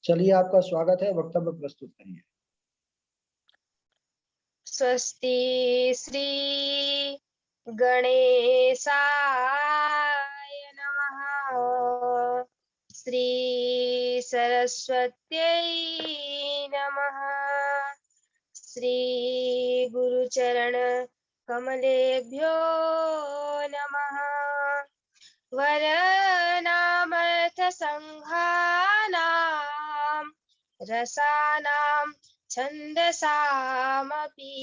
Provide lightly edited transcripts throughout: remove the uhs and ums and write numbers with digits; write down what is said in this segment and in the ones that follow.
चलिए, आपका स्वागत है, वक्तव्य प्रस्तुत करिए। स्वस्ति श्री गणेशाय नमः। श्री सरस्वत्यै नमः। श्री गुरुचरण कमलेभ्यो नमः। वरनामर्थ संघानां रसानां छन्दसामपि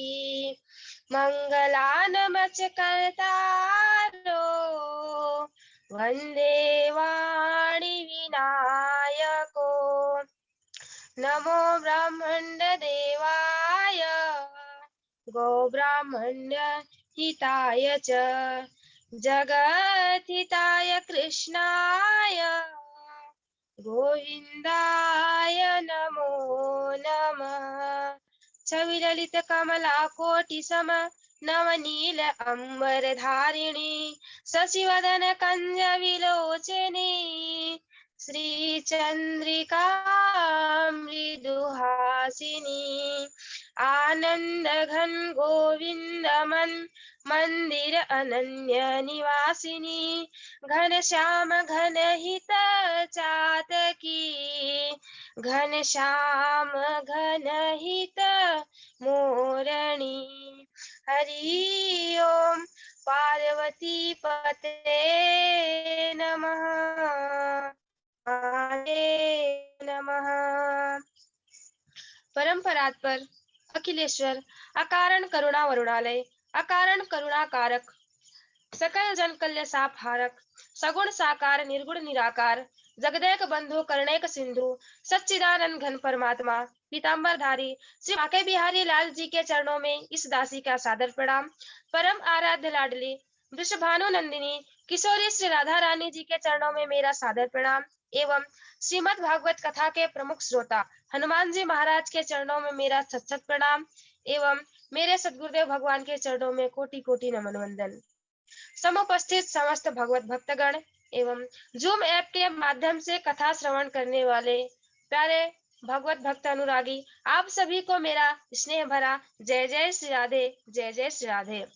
मङ्गलानमच कर्तारो वन्दे वाणी विनायको। नमो ब्रह्मण्डदेवाय गोब्राह्मण्य हिताय च जगद्हिताय कृष्णाय गोविन्दाय नमो नमः। छविललित कमला कोटि सम नवनील अम्बरधारिणी शशिवदन कंज विलोचनी श्रीचन्द्रिका मृदुहासिनी आनंद घन गोविंद मंदिर अनन्य निवासिनी घन श्याम घन हित चातकी घन श्याम घन हित मोरणी। हरि ओम पार्वती पते नमः। नमः। परम परात्पर अखिलेश्वर अकारण करुणा वरुणालय अकारण करुणाकारक सकल जन कल्य सापहारक सगुण साकार निर्गुण निराकार जगदैक बंधु करुणैक सिंधु सच्चिदानंद घन परमात्मा पीताम्बरधारी श्री बांके बिहारी लाल जी के चरणों में इस दासी का सादर प्रणाम। परम आराध्य लाडली वृषभानु नंदिनी किशोरी श्री राधा रानी जी के चरणों में मेरा सादर प्रणाम एवं श्रीमद् भागवत कथा के प्रमुख श्रोता हनुमान जी महाराज के चरणों में मेरा सत सत प्रणाम एवं मेरे सदगुरुदेव भगवान के चरणों में कोटि कोटि नमन वंदन। समुपस्थित समस्त भगवत भक्तगण एवं जूम ऐप के माध्यम से कथा श्रवण करने वाले प्यारे भगवत भक्त अनुरागी आप सभी को मेरा स्नेह भरा जय जय श्री राधे, जय जय श्री राधे।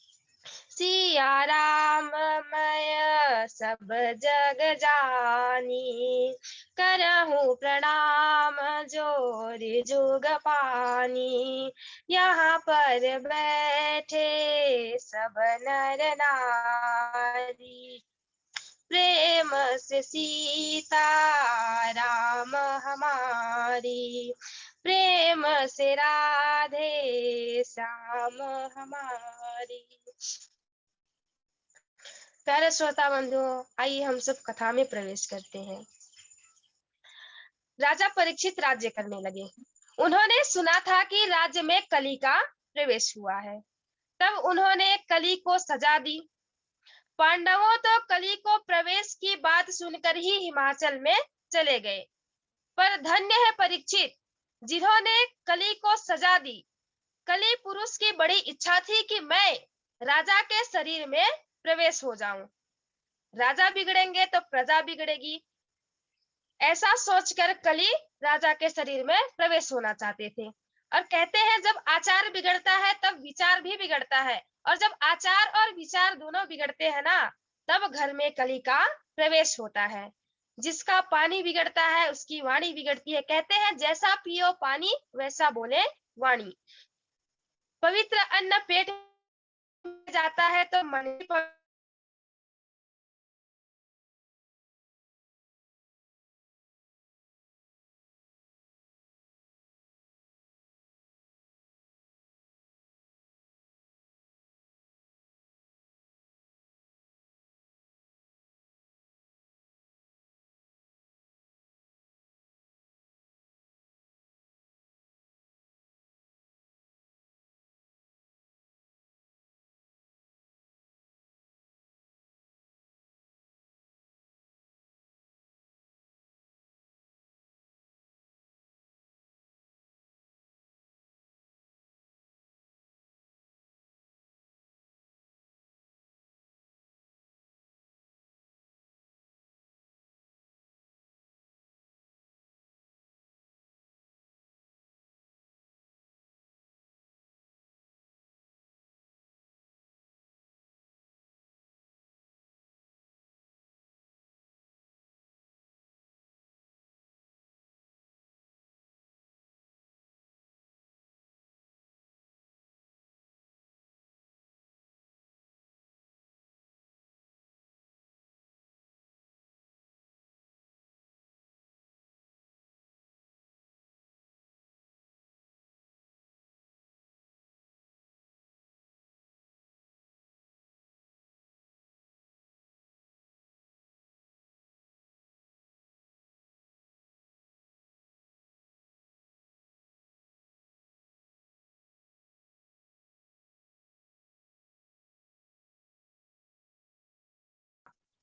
सिया राम मैं सब जग जानी करहूँ प्रणाम जोर जुग पानी। यहाँ पर बैठे सब नर नारी प्रेम से सीता राम हमारी प्रेम से राधे श्याम हमारी। प्यारे श्रोता बंधुओं, आइए हम सब कथा में प्रवेश करते हैं। राजा परीक्षित राज्य करने लगे। उन्होंने सुना था कि राज्य में कली का प्रवेश हुआ है। तब उन्होंने कली को सजा दी। पांडवों तो कली को प्रवेश की बात सुनकर ही हिमाचल में चले गए, पर धन्य है परीक्षित जिन्होंने कली को सजा दी। कली पुरुष की बड़ी इच्छा थी कि मैं राजा के शरीर में प्रवेश हो जाऊं। राजा बिगड़ेंगे तो प्रजा बिगड़ेगी, ऐसा सोचकर कली राजा के शरीर में प्रवेश होना चाहते थे। और कहते हैं जब आचार बिगड़ता है तब विचार भी बिगड़ता है, और जब आचार और विचार दोनों बिगड़ते हैं ना, तब घर में कली का प्रवेश होता है। जिसका पानी बिगड़ता है उसकी वाणी बिगड़ती है। कहते हैं जैसा पियो पानी वैसा बोले वाणी। पवित्र अन्न पेट में जाता है तो मन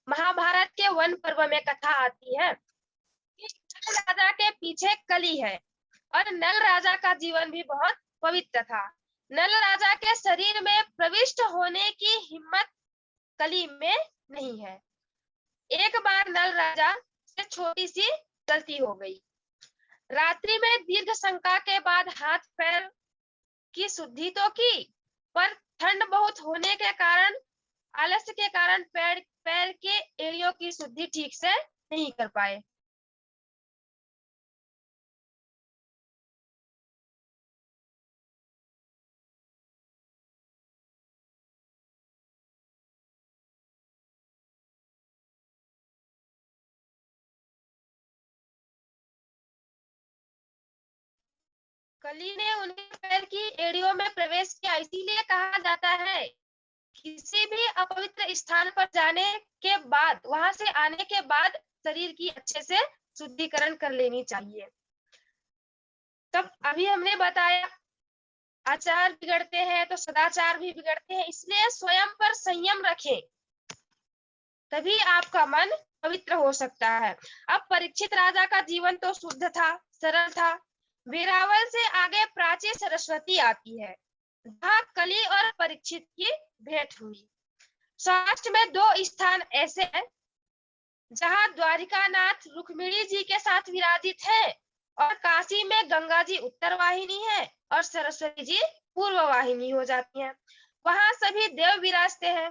महाभारत के वन पर्व में कथा आती है कि नल राजा के पीछे कली है और नल राजा का जीवन भी बहुत पवित्र था। नल राजा के शरीर में प्रविष्ट होने की हिम्मत कली में नहीं है। एक बार नल राजा से छोटी सी गलती हो गई। रात्रि में दीर्घ शंका के बाद हाथ पैर की शुद्धि तो की, पर ठंड बहुत होने के कारण, आलस्य के कारण पैर पैर के एड़ियों की शुद्धि ठीक से नहीं कर पाए। कली ने उनके पैर की एड़ियों में प्रवेश किया। इसीलिए कहा जाता है किसी भी अपवित्र स्थान पर जाने के बाद, वहां से आने के बाद शरीर की अच्छे से शुद्धिकरण कर लेनी चाहिए। तब अभी हमने बताया आचार बिगड़ते हैं तो सदाचार भी बिगड़ते हैं, इसलिए स्वयं पर संयम रखें, तभी आपका मन पवित्र हो सकता है। अब परीक्षित राजा का जीवन तो शुद्ध था, सरल था। वेरावल से आगे प्राची सरस्वती आती है, जहाँ कली और परीक्षित की भेंट हुई। सौराष्ट्र में दो स्थान ऐसे हैं जहाँ द्वारिकानाथ रुक्मिणी जी के साथ विराजित है और काशी में गंगा जी उत्तर वाहिनी है और सरस्वती जी पूर्व वाहिनी हो जाती हैं। वहां सभी देव विराजते हैं।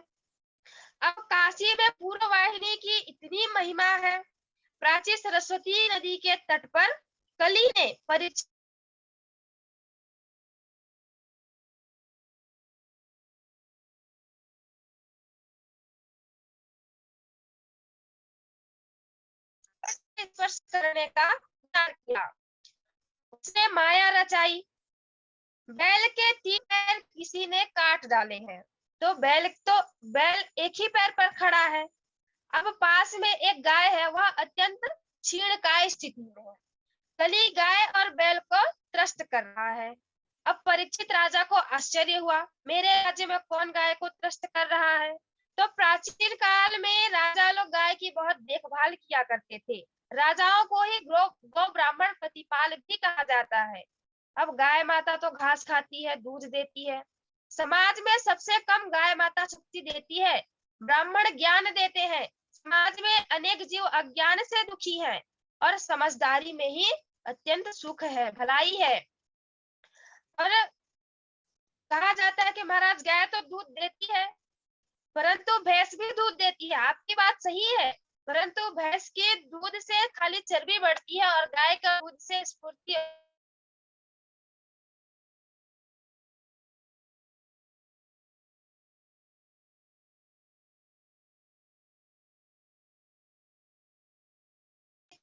अब काशी में पूर्व वाहिनी की इतनी महिमा है, प्राची सरस्वती नदी के तट पर कली ने परीक्षित स्पर्श करने का विचार किया। उसने माया रचाई। बैल के 3 पैर किसी ने काट डाले हैं, तो बैल एक ही पैर पर खड़ा है। अब पास में एक गाय है, वह अत्यंत क्षीणकाय स्थिति में है। कली गाय और बैल को त्रस्त कर रहा है। अब परीक्षित राजा को आश्चर्य हुआ, मेरे राज्य में कौन गाय को त्रस्त कर रहा है। तो प्राचीन काल में राजा लोग गाय की बहुत देखभाल किया करते थे। राजाओं को ही गौ ब्राह्मण प्रतिपाल भी कहा जाता है। अब गाय माता तो घास खाती है, दूध देती है। समाज में सबसे कम गाय माता शक्ति देती है। ब्राह्मण ज्ञान देते हैं। समाज में अनेक जीव अज्ञान से दुखी हैं और समझदारी में ही अत्यंत सुख है, भलाई है। और कहा जाता है कि महाराज गाय तो दूध देती है, परंतु भैंस भी दूध देती है। आपकी बात सही है, परंतु भैंस के दूध से खाली चर्बी बढ़ती है और गाय का दूध से स्फूर्ति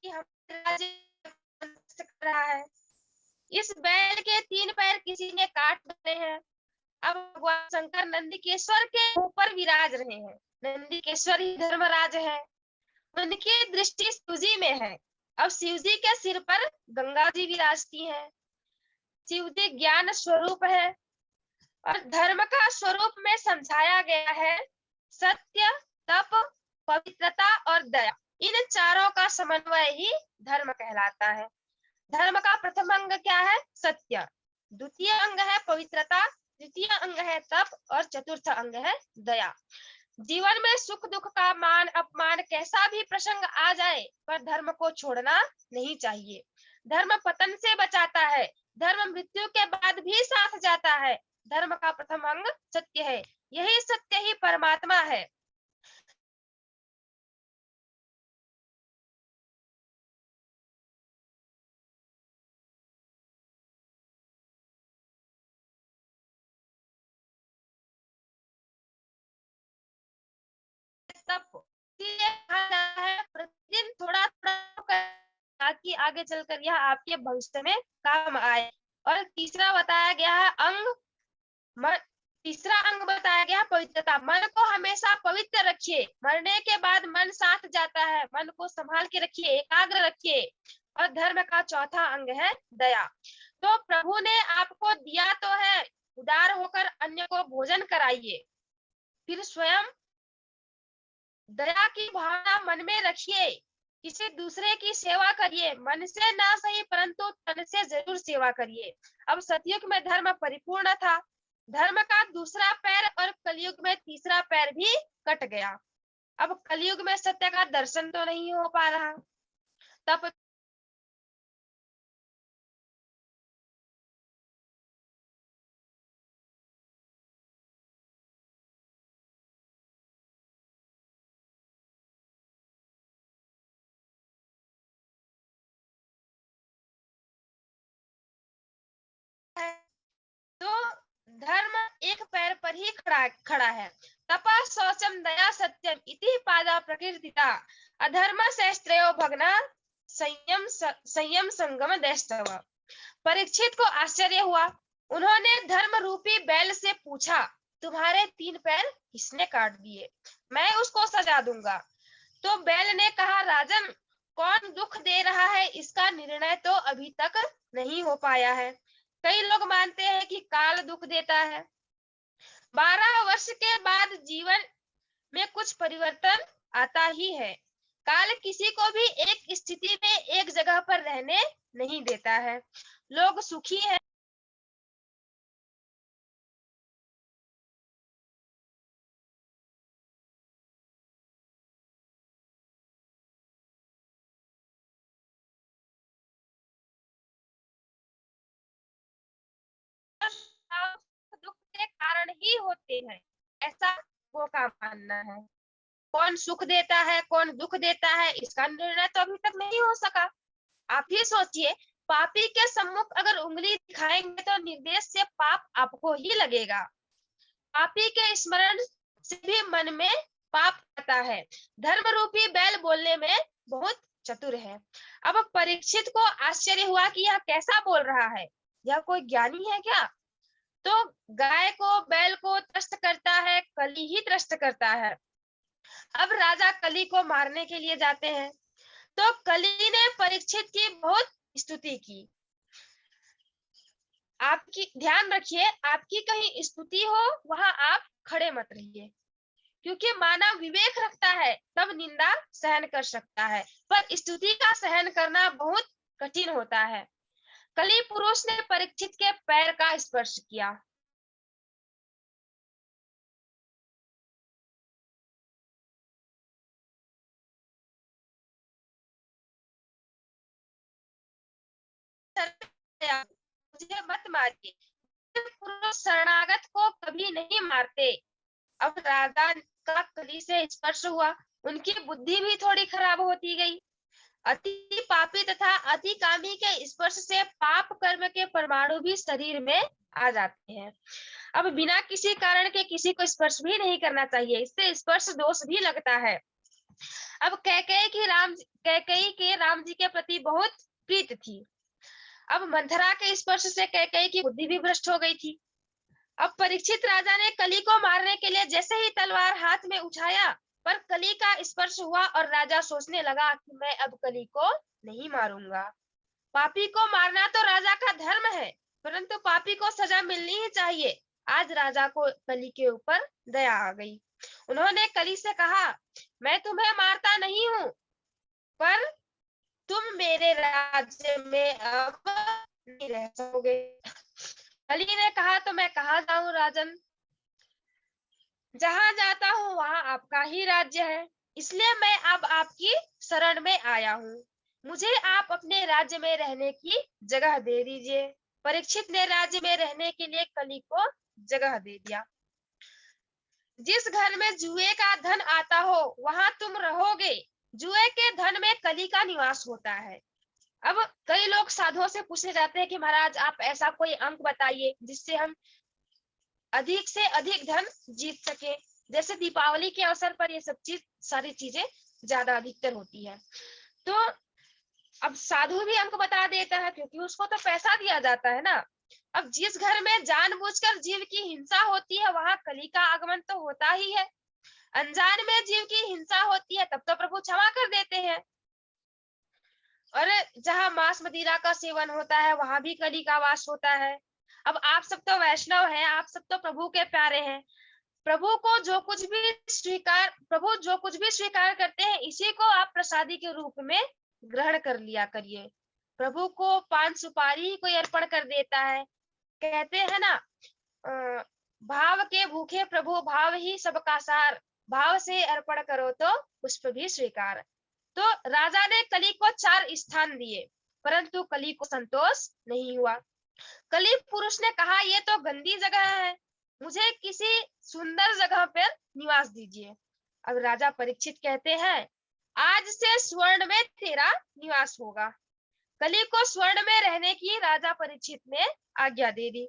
की हमारे राज्य कर रहा है। इस बैल के 3 पैर किसी ने काट डाले हैं। अब भगवान शंकर नंदिकेश्वर के ऊपर विराज रहे हैं। नंदिकेश्वर ही धर्मराज है। उनकी दृष्टि शिवजी में है। अब शिवजी के सिर पर गंगा जी विराजती हैं। शिवजी ज्ञान स्वरूप है और धर्म का स्वरूप में समझाया गया है सत्य, तप, पवित्रता और दया। इन चारों का समन्वय ही धर्म कहलाता है। धर्म का प्रथम अंग क्या है? सत्य। द्वितीय अंग है पवित्रता, तृतीय अंग है तप और चतुर्थ अंग है दया। जीवन में सुख दुख का मान अपमान कैसा भी प्रसंग आ जाए, पर धर्म को छोड़ना नहीं चाहिए। धर्म पतन से बचाता है। धर्म मृत्यु के बाद भी साथ जाता है। धर्म का प्रथम अंग सत्य है। यही सत्य ही परमात्मा है। तप इसीलिए कहा जाता है प्रतिदिन थोड़ा थोड़ा, ताकि आगे चलकर यह आपके भविष्य में काम आए। और तीसरा बताया गया है अंग मन। तीसरा अंग बताया गया पवित्रता। मन को हमेशा पवित्र रखिए। मरने के बाद मन साथ जाता है। मन को संभाल के रखिए, एकाग्र रखिए। और धर्म का चौथा अंग है दया। तो प्रभु ने आपको दिया तो है, उदार होकर अन्य को भोजन कराइए, फिर स्वयं दया की भावना मन में रखिए, किसी दूसरे की सेवा करिए, मन से ना सही परंतु तन से जरूर सेवा करिए। अब सतयुग में धर्म परिपूर्ण था, धर्म का दूसरा पैर और कलयुग में तीसरा पैर भी कट गया। अब कलयुग में सत्य का दर्शन तो नहीं हो पा रहा, तब है तो धर्म एक पैर पर ही खड़ा खड़ा है। तपा शौचम दया सत्यम इति पादा प्रकृतिता, अधर्म शस्त्रो भगना संयम संगम दैस्तव। परीक्षित को आश्चर्य हुआ, उन्होंने धर्म रूपी बैल से पूछा, तुम्हारे 3 पैर किसने काट दिए? मैं उसको सजा दूंगा। तो बैल ने कहा, राजन, कौन दुख दे रहा है इसका निर्णय तो अभी तक नहीं हो पाया है। कई लोग मानते हैं कि काल दुख देता है। 12 वर्ष के बाद जीवन में कुछ परिवर्तन आता ही है। काल किसी को भी एक स्थिति में एक जगह पर रहने नहीं देता है। लोग सुखी है दुख के कारण ही होते हैं, ऐसा वो का मानना है। कौन सुख देता है कौन दुख देता है इसका निर्णय तो अभी तक नहीं हो सका। आप ही सोचिए, पापी के सम्मुख अगर उंगली दिखाएंगे तो निर्देश से पाप आपको ही लगेगा। पापी के स्मरण से भी मन में पाप आता है। धर्म रूपी बैल बोलने में बहुत चतुर है। अब परीक्षित को आश्चर्य हुआ कि यह कैसा बोल रहा है, यह कोई ज्ञानी है क्या? तो गाय को बैल को त्रस्त करता है, कली ही त्रस्त करता है। अब राजा कली को मारने के लिए जाते हैं, तो कली ने परीक्षित की बहुत स्तुति की। आपकी ध्यान रखिए, आपकी कहीं स्तुति हो वहां आप खड़े मत रहिए, क्योंकि मानव विवेक रखता है तब निंदा सहन कर सकता है, पर स्तुति का सहन करना बहुत कठिन होता है। कली पुरुष ने परीक्षित के पैर का स्पर्श किया। मुझे मत मारिए, पुरुष शरणागत को कभी नहीं मारते। अब राजा का कली से स्पर्श हुआ, उनकी बुद्धि भी थोड़ी खराब होती गई। अति पापी तथा अति कामी के स्पर्श से पाप कर्म के परमाणु भी शरीर में आ जाते हैं। अब बिना किसी कारण के किसी को स्पर्श भी नहीं करना चाहिए, इससे स्पर्श दोष भी लगता है। अब कैकेयी के राम जी के प्रति बहुत प्रीत थी। अब मंथरा के स्पर्श से कैकेयी की बुद्धि भी भ्रष्ट हो गई थी। अब परीक्षित राजा ने कली को मारने के लिए जैसे ही तलवार हाथ में उठाया, पर कली का स्पर्श हुआ और राजा सोचने लगा कि मैं अब कली को नहीं मारूंगा। पापी को मारना तो राजा का धर्म है, परंतु पापी को सजा मिलनी ही चाहिए। आज राजा को कली के ऊपर दया आ गई। उन्होंने कली से कहा, मैं तुम्हें मारता नहीं हूँ, पर तुम मेरे राज्य में अब नहीं रह सकोगे। कली ने कहा, तो मैं कहाँ जाऊं राजन, जहां जाता हूँ वहां आपका ही राज्य है, इसलिए मैं अब आपकी शरण में आया हूँ। मुझे आप अपने राज्य में रहने की जगह दे दीजिए। परीक्षित ने राज्य में रहने के लिए कली को जगह दे दिया। जिस घर में जुए का धन आता हो वहां तुम रहोगे। जुए के धन में कली का निवास होता है। अब कई लोग साधुओं से पूछने जाते हैं कि महाराज आप ऐसा कोई अंक बताइए जिससे हम अधिक से अधिक धन जीत सके। जैसे दीपावली के अवसर पर ये सब सारी चीजें ज्यादा अधिकतर होती है। तो अब साधु भी अंक बता देता है, क्योंकि उसको तो पैसा दिया जाता है ना। अब जिस घर में जानबूझकर जीव की हिंसा होती है वहां कली का आगमन तो होता ही है। अनजान में जीव की हिंसा होती है तब तो प्रभु क्षमा कर देते हैं। और जहां मांस मदिरा का सेवन होता है वहां भी कली का वास होता है। अब आप सब तो वैष्णव हैं, आप सब तो प्रभु के प्यारे हैं, प्रभु जो कुछ भी स्वीकार करते हैं, इसी को आप प्रसादी के रूप में ग्रहण कर लिया करिए। प्रभु को पान सुपारी ही कोई अर्पण कर देता है। कहते हैं ना, भाव के भूखे प्रभु, भाव ही सबका सार, भाव से अर्पण करो तो पुष्प भी स्वीकार। तो राजा ने कली को 4 स्थान दिए, परंतु कली को संतोष नहीं हुआ। कली पुरुष ने कहा, ये तो गंदी जगह है, मुझे किसी सुंदर जगह पर निवास दीजिए। अब राजा परीक्षित कहते हैं, आज से स्वर्ण में तेरा निवास होगा। कली को स्वर्ण में रहने की राजा परीक्षित ने आज्ञा दे दी।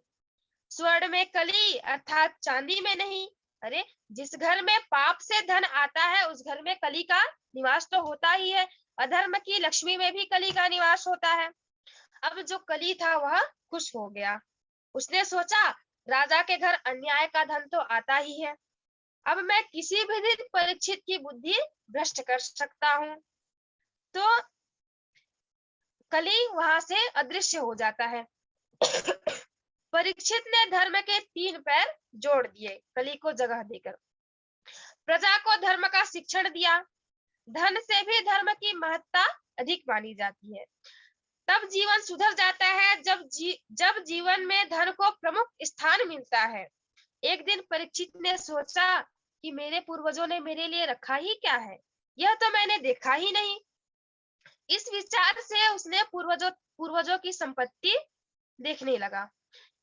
स्वर्ण में कली अर्थात चांदी में नहीं। अरे, जिस घर में पाप से धन आता है उस घर में कली का निवास तो होता ही है। अधर्म की लक्ष्मी में भी कली का निवास होता है। अब जो कली था वह खुश हो गया। उसने सोचा, राजा के घर अन्याय का धन तो आता ही है, अब मैं किसी भी दिन परीक्षित की बुद्धि भ्रष्ट कर सकता हूँ। तो कली वहां से अदृश्य हो जाता है। परीक्षित ने धर्म के 3 पैर जोड़ दिए, कली को जगह देकर। प्रजा को धर्म का शिक्षण दिया। धन से भी धर्म की महत्ता अधिक मानी जाती है। तब जीवन सुधर जाता है जब जीवन में धन को प्रमुख स्थान मिलता है। एक दिन परीक्षित ने सोचा कि मेरे पूर्वजों ने मेरे लिए रखा ही क्या है, यह तो मैंने देखा ही नहीं। इस विचार से उसने पूर्वजों की संपत्ति देखने लगा।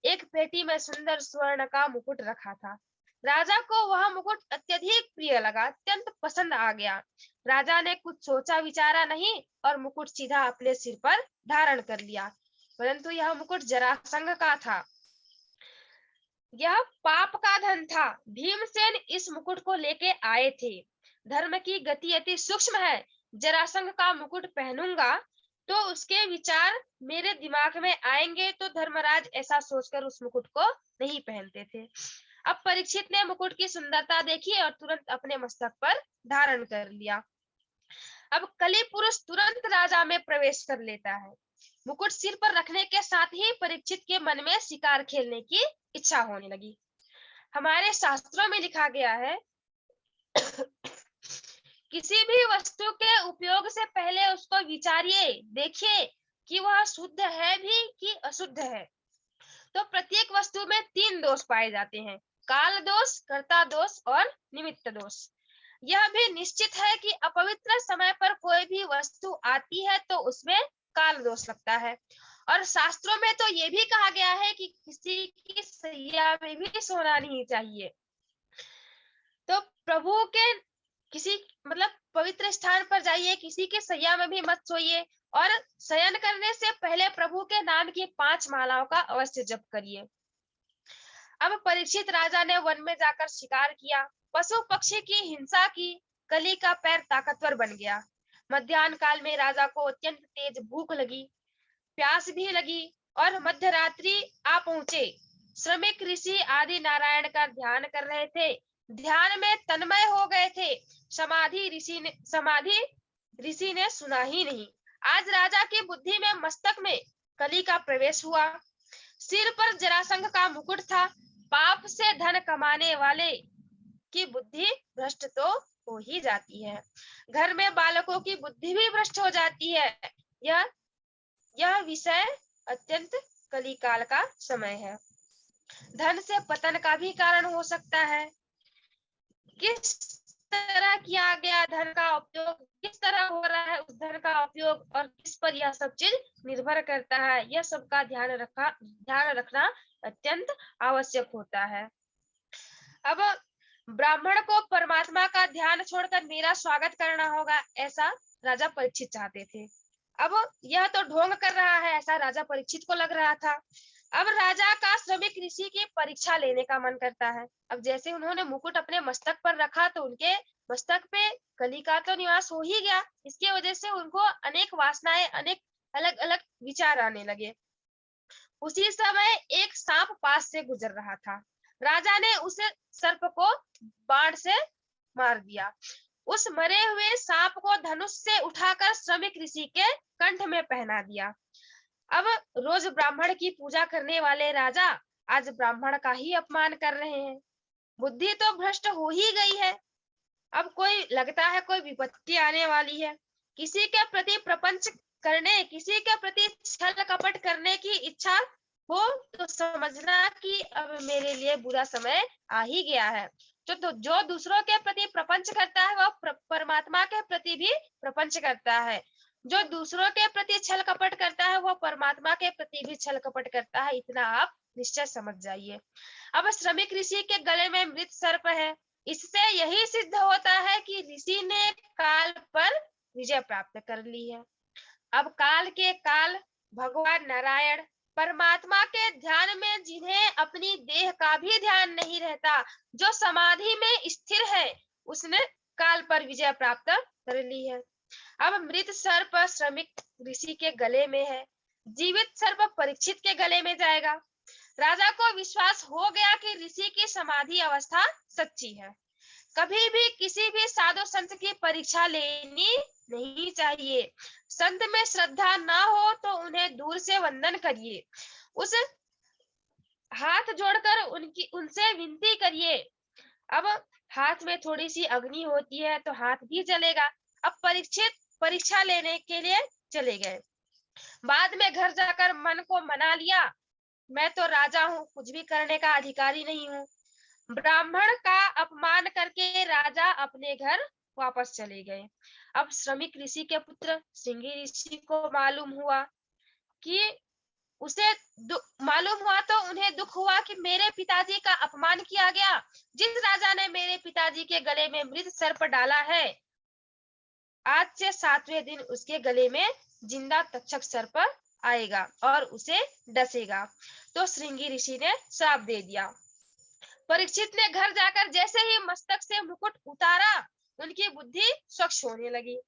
एक पेटी में सुंदर स्वर्ण का मुकुट रखा था। राजा को वह मुकुट अत्यधिक प्रिय लगा, अत्यंत पसंद आ गया। राजा ने कुछ सोचा विचारा नहीं और मुकुट सीधा अपने सिर पर धारण कर लिया। परंतु यह मुकुट जरासंध का था, यह पाप का धन था। भीमसेन इस मुकुट को लेके आए थे। धर्म की गति अति सूक्ष्म है, जरासंध का मुकुट पहनूंगा तो उसके विचार मेरे दिमाग में आएंगे। तो धर्मराज ऐसा सोचकर उस मुकुट को नहीं पहनते थे। अब परीक्षित ने मुकुट की सुंदरता देखी और तुरंत अपने मस्तक पर धारण कर लिया। अब कली पुरुष तुरंत राजा में प्रवेश कर लेता है। मुकुट सिर पर रखने के साथ ही परीक्षित के मन में शिकार खेलने की इच्छा होने लगी। हमारे शास्त्रों में लिखा गया है, किसी भी वस्तु के उपयोग से पहले उसको विचारिए, देखिए कि वह शुद्ध है भी कि अशुद्ध है। तो प्रत्येक वस्तु में 3 दोष पाए जाते हैं, काल दोष, कर्ता दोष और निमित्त दोष। यह भी निश्चित है कि अपवित्र समय पर कोई भी वस्तु आती है तो उसमें काल दोष लगता है। और शास्त्रों में तो ये भी कहा गया है कि किसी की सैया में भी सोना नहीं चाहिए। तो प्रभु के किसी पवित्र स्थान पर जाइए, किसी के सैया में भी मत सोइए और शयन करने से पहले प्रभु के नाम की 5 मालाओं का अवश्य जप करिए। अब परीक्षित राजा ने वन में जाकर शिकार किया, पशु पक्षी की हिंसा की। कली का पैर ताकतवर बन गया। मध्याह्न काल में राजा को अत्यंत तेज भूख लगी, प्यास भी लगी और मध्य रात्रि आ पहुंचे। श्रमिक ऋषि आदि नारायण का ध्यान कर रहे थे, ध्यान में तन्मय हो गए थे। समाधि ऋषि ने सुना ही नहीं। आज राजा की बुद्धि में मस्तक में कली का प्रवेश हुआ। सिर पर जरासंध का मुकुट था। पाप से धन कमाने वाले की बुद्धि भ्रष्ट तो हो ही जाती है, घर में बालकों की बुद्धि भी भ्रष्ट हो जाती है। यह विषय अत्यंत कलिकाल का समय है। धन से पतन का भी कारण हो सकता है। किस तरह किया गया धन का उपयोग, किस तरह हो रहा है उस धन का उपयोग और किस पर यह सब चीज निर्भर करता है, यह सब का ध्यान रखना अत्यंत आवश्यक होता है। अब ब्राह्मण को परमात्मा का ध्यान छोड़कर मेरा स्वागत करना होगा, ऐसा राजा परीक्षित चाहते थे। अब यह तो ढोंग कर रहा है, ऐसा राजा परीक्षित को लग रहा था। अब राजा का श्रमिक ऋषि की परीक्षा लेने का मन करता है। अब जैसे उन्होंने मुकुट अपने मस्तक पर रखा तो उनके मस्तक पे कली का तो निवास हो ही गया। इसकी वजह से उनको अनेक वासनाएं, अनेक अलग अलग विचार आने लगे। उसी समय एक सांप पास से गुजर रहा था। राजा ने उस सर्प को बाण से मार दिया। उस मरे हुए सांप को धनुष से उठाकर श्रमिक ऋषि के कंठ में पहना दिया। अब रोज ब्राह्मण की पूजा करने वाले राजा आज ब्राह्मण का ही अपमान कर रहे हैं। बुद्धि तो भ्रष्ट हो ही गई है। अब कोई लगता है कोई विपत्ति आने वाली है, किसी के प्रति प्रपंच करने, किसी के प्रति छल कपट करने की इच्छा हो तो समझना कि अब मेरे लिए बुरा समय आ ही गया है। तो जो दूसरों के प्रति प्रपंच करता है वह परमात्मा के प्रति भी प्रपंच करता है। जो दूसरों के प्रति छल कपट करता है वह परमात्मा के प्रति भी छल कपट करता है, इतना आप निश्चय समझ जाइए। अब श्रमिक ऋषि के गले में मृत सर्प है। इससे यही सिद्ध होता है कि ऋषि ने काल पर विजय प्राप्त कर ली है। अब काल के काल भगवान नारायण परमात्मा के ध्यान में, जिन्हें अपनी देह का भी ध्यान नहीं रहता, जो समाधि में स्थिर है, उसने काल पर विजय प्राप्त कर ली है। अब मृत सर्प श्रमिक ऋषि के गले में है, जीवित सर्प परीक्षित के गले में जाएगा। राजा को विश्वास हो गया कि ऋषि की समाधि अवस्था सच्ची है। कभी भी किसी भी साधु संत की परीक्षा लेनी नहीं चाहिए। संत में श्रद्धा ना हो तो उन्हें दूर से वंदन करिए, उस हाथ जोड़कर उनसे विनती करिए। अब हाथ में थोड़ी सी अग्नि होती है तो हाथ भी जलेगा। अब परीक्षित परीक्षा लेने के लिए चले गए। बाद में घर जाकर मन को मना लिया, मैं तो राजा हूँ, कुछ भी करने का अधिकारी नहीं हूँ। ब्राह्मण का अपमान करके राजा अपने घर वापस चले गए। अब श्रमिक ऋषि के पुत्र श्रृंगी ऋषि को मालूम हुआ कि उसे मालूम हुआ तो उन्हें दुख हुआ कि मेरे पिताजी का अपमान किया गया। जिस राजा ने मेरे पिताजी के गले में मृत सर्प डाला है, आज से 7वें दिन उसके गले में जिंदा तक्षक सर्प आएगा और उसे डसेगा। तो श्रृंगी ऋषि ने श्राप दे दिया। परीक्षित ने घर जाकर जैसे ही मस्तक से मुकुट उतारा, उनकी बुद्धि स्वच्छ होने लगी,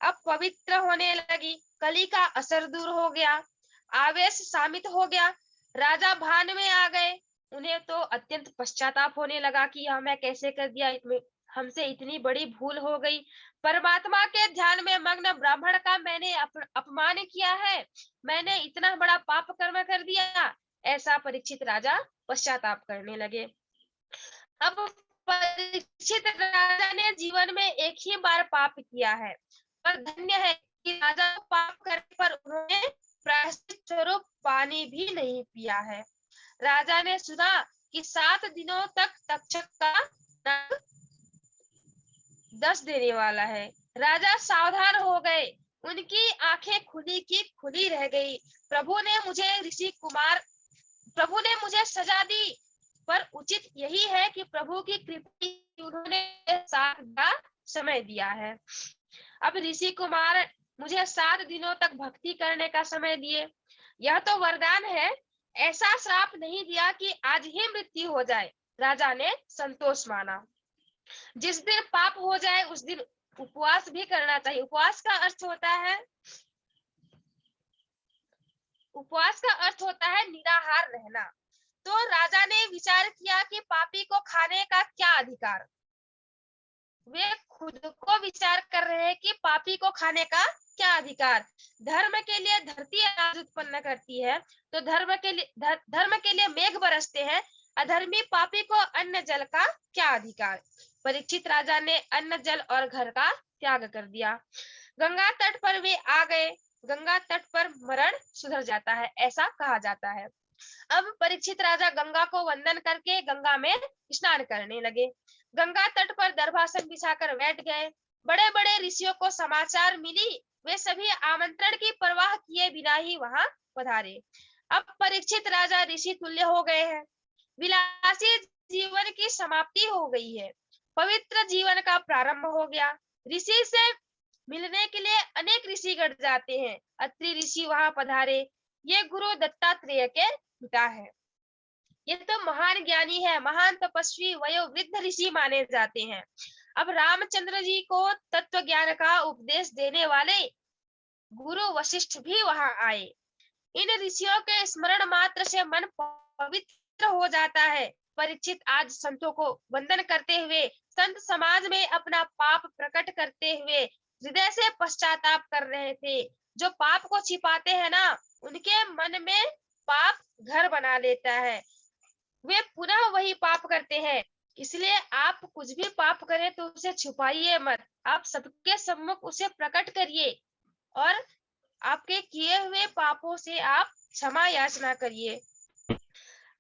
अब पवित्र होने लगी, कली का असर दूर हो गया, आवेश शामित हो गया। राजा भान में आ गए। उन्हें तो अत्यंत पश्चाताप होने लगा कि यह मैं कैसे कर दिया, हमसे इतनी बड़ी भूल हो गई। परमात्मा के ध्यान में मग्न ब्राह्मण का मैंने अपमान किया है, मैंने इतना बड़ा पाप कर्म कर दिया। ऐसा परीक्षित राजा पश्चाताप करने लगे। अब परीक्षित राजा ने जीवन में एक ही बार पाप किया है, पर धन्य है कि राजा को पाप करने पर उन्होंने प्रायश्चित स्वरूप पानी भी नहीं पिया है। राजा ने सुना कि 7 दिनों तक तक्षक का नाग दस देने वाला है। राजा सावधान हो गए, उनकी आंखें खुली की खुली रह गई। प्रभु ने मुझे सजा दी, पर उचित यही है कि प्रभु की कृपा उन्होंने 7 का समय दिया है। अब ऋषि कुमार मुझे 7 दिनों तक भक्ति करने का समय दिए, यह तो वरदान है। ऐसा श्राप नहीं दिया कि आज ही मृत्यु हो जाए। राजा ने संतोष माना। जिस दिन पाप हो जाए उस दिन उपवास भी करना चाहिए। उपवास का अर्थ होता है निराहार रहना। तो राजा ने विचार किया कि पापी को खाने का क्या अधिकार। वे खुद को विचार कर रहे हैं कि पापी को खाने का क्या अधिकार। धर्म के लिए धरती अनाज उत्पन्न करती है, तो धर्म के लिए मेघ बरसते हैं। अधर्मी पापी को अन्न जल का क्या अधिकार। परीक्षित राजा ने अन्न जल और घर का त्याग कर दिया। गंगा तट पर वे आ गए। गंगा तट पर मरण सुधर जाता है, ऐसा कहा जाता है। अब परीक्षित राजा गंगा को वंदन करके गंगा में स्नान करने लगे। गंगा तट पर दरभासन बिछाकर बैठ गए। बड़े बड़े ऋषियों को समाचार मिली, वे सभी आमंत्रण की परवाह किए बिना ही वहां पधारे। अब परीक्षित राजा ऋषि तुल्य हो गए हैं। विलासी जीवन की समाप्ति हो गई है, पवित्र जीवन का प्रारंभ हो गया। ऋषि से मिलने के लिए अनेक ऋषिगण जाते हैं। अत्रि ऋषि वहां पधारे। ये गुरु दत्तात्रेय के पिता है। ये तो महान ज्ञानी है, महान तपस्वी वयोवृद्ध ऋषि माने जाते हैं। अब रामचंद्र जी को तत्व ज्ञान का उपदेश देने वाले गुरु वशिष्ठ भी वहां आए। इन ऋषियों के स्मरण मात्र से मन पवित्र हो जाता है। परीक्षित आज संतों को वंदन करते हुए, संत समाज में अपना पाप प्रकट करते हुए हृदय से पश्चाताप कर रहे थे। जो पाप को छिपाते हैं ना, उनके मन में पाप घर बना लेता है। वे पुनः वही पाप करते हैं। इसलिए आप कुछ भी पाप करें तो उसे छुपाइए मत, आप सबके सम्मुख उसे प्रकट करिए और आपके किए हुए पापों से आप क्षमा याचना करिए।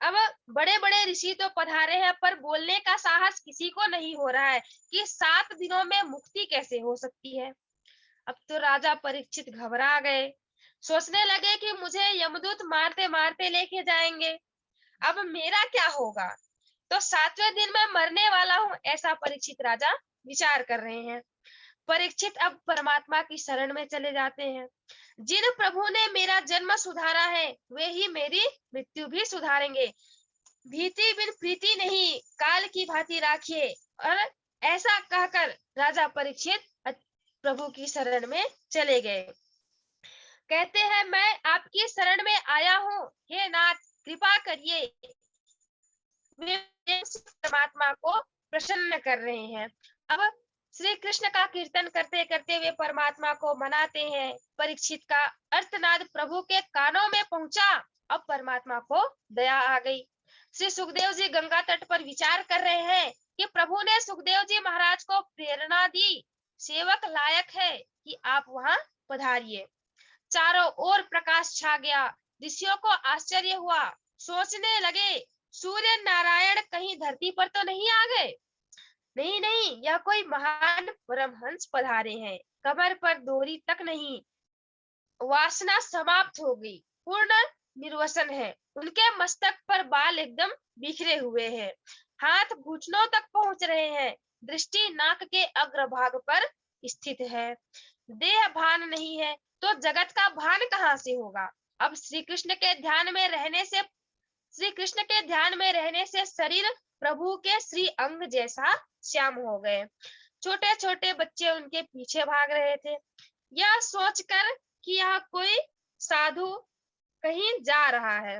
अब बड़े बड़े ऋषि तो पधारे हैं, पर बोलने का साहस किसी को नहीं हो रहा है कि 7 दिनों में मुक्ति कैसे हो सकती है। अब तो राजा परीक्षित घबरा गए, सोचने लगे कि मुझे यमदूत मारते मारते लेके जाएंगे, अब मेरा क्या होगा। तो 7वें दिन मैं मरने वाला हूँ, ऐसा परीक्षित राजा विचार कर रहे हैं। परीक्षित अब परमात्मा की शरण में चले जाते हैं। जिन प्रभु ने मेरा जन्म सुधारा है, वे ही मेरी मृत्यु भी सुधारेंगे। भीति बिन प्रीति नहीं, काल की भांति राखिए। और ऐसा कहकर राजा परीक्षित प्रभु की शरण में चले गए। कहते हैं, मैं आपकी शरण में आया हूँ, हे नाथ कृपा करिए। वे परमात्मा को प्रसन्न कर रहे हैं। अब श्री कृष्ण का कीर्तन करते करते वे परमात्मा को मनाते हैं। परीक्षित का अर्थनाद प्रभु के कानों में पहुंचा। अब परमात्मा को दया आ गई। श्री सुखदेव जी गंगा तट पर विचार कर रहे हैं कि प्रभु ने सुखदेव जी महाराज को प्रेरणा दी, सेवक लायक है कि आप वहां पधारिए। चारों ओर प्रकाश छा गया। ऋषियों को आश्चर्य हुआ, सोचने लगे सूर्य नारायण कहीं धरती पर तो नहीं आ गए। नहीं नहीं, यह कोई महान परमहंस पधारे हैं। कमर पर डोरी तक नहीं, वासना समाप्त हो गई, पूर्ण निर्वसन है। उनके मस्तक पर बाल एकदम बिखरे हुए हैं, हाथ घुटनों तक पहुंच रहे हैं, दृष्टि नाक के अग्रभाग पर स्थित है। देह भान नहीं है तो जगत का भान कहाँ से होगा। अब श्री कृष्ण के ध्यान में रहने से शरीर प्रभु के श्री अंग जैसा श्याम हो गए। छोटे छोटे बच्चे उनके पीछे भाग रहे थे, यह सोचकर कि यह कोई साधु कहीं जा रहा है।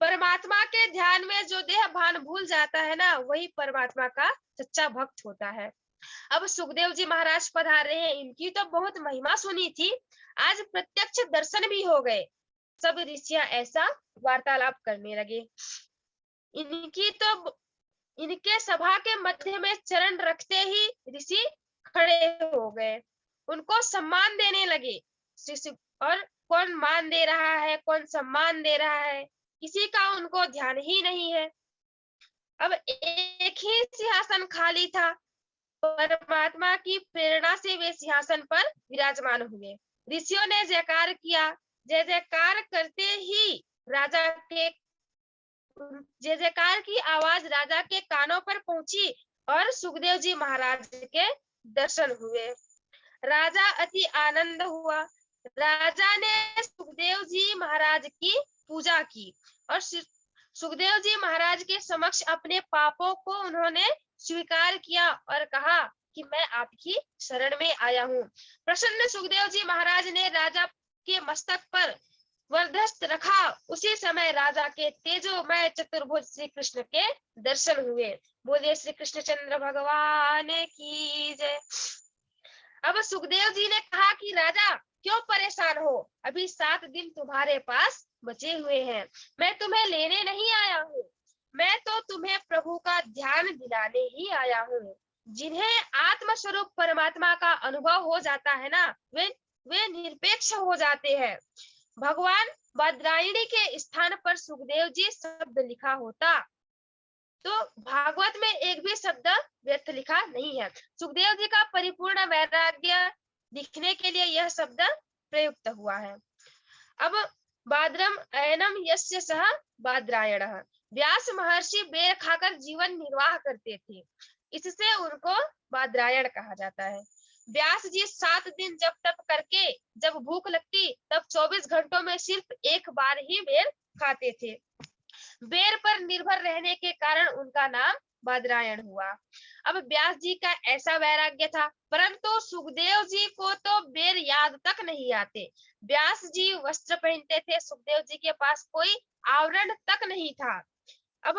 परमात्मा के ध्यान में जो देह भान भूल जाता है ना, वही परमात्मा का सच्चा भक्त होता है। अब सुखदेव जी महाराज पधारे हैं, इनकी तो बहुत महिमा सुनी थी, आज प्रत्यक्ष दर्शन भी हो गए। सब ऋषियां ऐसा वार्तालाप करने लगे। इनकी तो इनके सभा के मध्य में चरण रखते ही ऋषि खड़े हो गए, उनको सम्मान देने लगे। और कौन मान दे रहा है, कौन सम्मान दे रहा है, किसी का उनको ध्यान ही नहीं है। अब एक ही सिंहासन खाली था, परमात्मा की प्रेरणा से वे सिंहासन पर विराजमान हुए। ऋषियों ने जयकार किया। जय जयकार करते ही राजा के जय जयकार की आवाज राजा के कानों पर पहुंची और सुखदेव जी महाराज के दर्शन हुए। राजा अति आनंद हुआ। राजा ने सुखदेव जी महाराज की पूजा की और सुखदेव जी महाराज के समक्ष अपने पापों को उन्होंने स्वीकार किया और कहा कि मैं आपकी शरण में आया हूँ। प्रसन्न सुखदेव जी महाराज ने राजा के मस्तक पर वरदहस्त रखा। उसी समय राजा के तेजोमय चतुर्भुज श्री कृष्ण के दर्शन हुए। बोलिए श्री कृष्णचंद्र भगवान की जय। अब सुखदेव जी ने कहा कि राजा क्यों परेशान हो, अभी 7 दिन तुम्हारे पास बचे हुए हैं, मैं तुम्हें लेने नहीं आया हूँ, मैं तो तुम्हें प्रभु का ध्यान दिलाने ही आया हूँ। जिन्हें आत्म स्वरूप परमात्मा का अनुभव हो जाता है ना, वे निरपेक्ष हो जाते हैं। भगवान बद्रायणी के स्थान पर सुखदेव जी शब्द लिखा होता तो भागवत में एक भी शब्द व्यर्थ लिखा नहीं है। सुखदेव जी का परिपूर्ण वैराग्य दिखने के लिए यह शब्द प्रयुक्त हुआ है। अब बाद्रम अयनम यस्य सह बाद्रायण, व्यास महर्षि बेर खाकर जीवन निर्वाह करते थे, इससे उनको बाद्रायण कहा जाता है। व्यास जी 7 दिन जब तप करके जब भूख लगती तब 24 घंटों में सिर्फ एक बार ही बेर खाते थे। बेर पर निर्भर रहने के कारण उनका नाम बादरायण हुआ। अब व्यास जी का ऐसा वैराग्य था, परंतु सुखदेव जी को तो बेर याद तक नहीं आते। व्यास जी वस्त्र पहनते थे, सुखदेव जी के पास कोई आवरण तक नहीं था। अब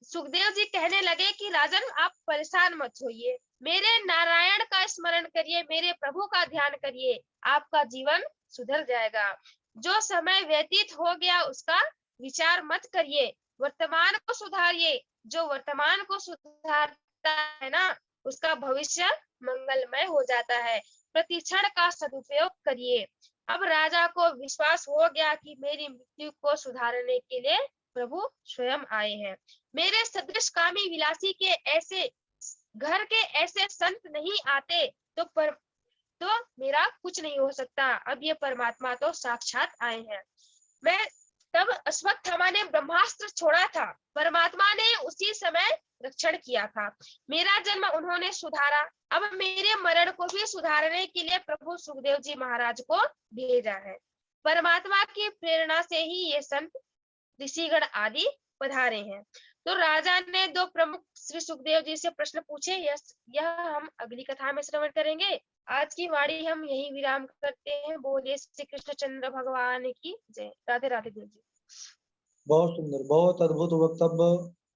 सुखदेव जी कहने लगे कि राजन आप परेशान मत होइए, मेरे नारायण का स्मरण करिए, मेरे प्रभु का ध्यान करिए, आपका जीवन सुधर जाएगा। जो समय व्यतीत हो गया उसका विचार मत करिए, वर्तमान को सुधारिए, जो वर्तमान को सुधारता है ना, उसका भविष्य मंगलमय हो जाता है। प्रतिक्षण का सदुपयोग करिए। अब राजा को विश्वास हो गया कि मेरी मृत्यु को सुधारने के लिए प्रभु स्वयं आए हैं। मेरे सदृश कामी विलासी के ऐसे घर के ऐसे संत नहीं आते तो मेरा कुछ नहीं हो सकता। अब ये परमात्मा तो साक्षात आए हैं। मैं तब अश्वत्थामा ने ब्रह्मास्त्र छोड़ा था, परमात्मा ने उसी समय रक्षण किया था। मेरा जन्म उन्होंने सुधारा, अब मेरे मरण को भी सुधारने के लिए प्रभु सुखदेव जी महाराज को भेजा है। परमात्मा की प्रेरणा से ही ये संत ऋषिगण आदि पधारे हैं। तो राजा ने दो प्रमुख श्री सुखदेव जी से प्रश्न पूछे। यह हम अगली कथा में श्रवण करेंगे। आज की वाणी हम यही विराम करते हैं। बोलिए श्री कृष्णचंद्र भगवान की जय। राधे राधे गुरु जी। बहुत सुंदर, बहुत अद्भुत वक्तव्य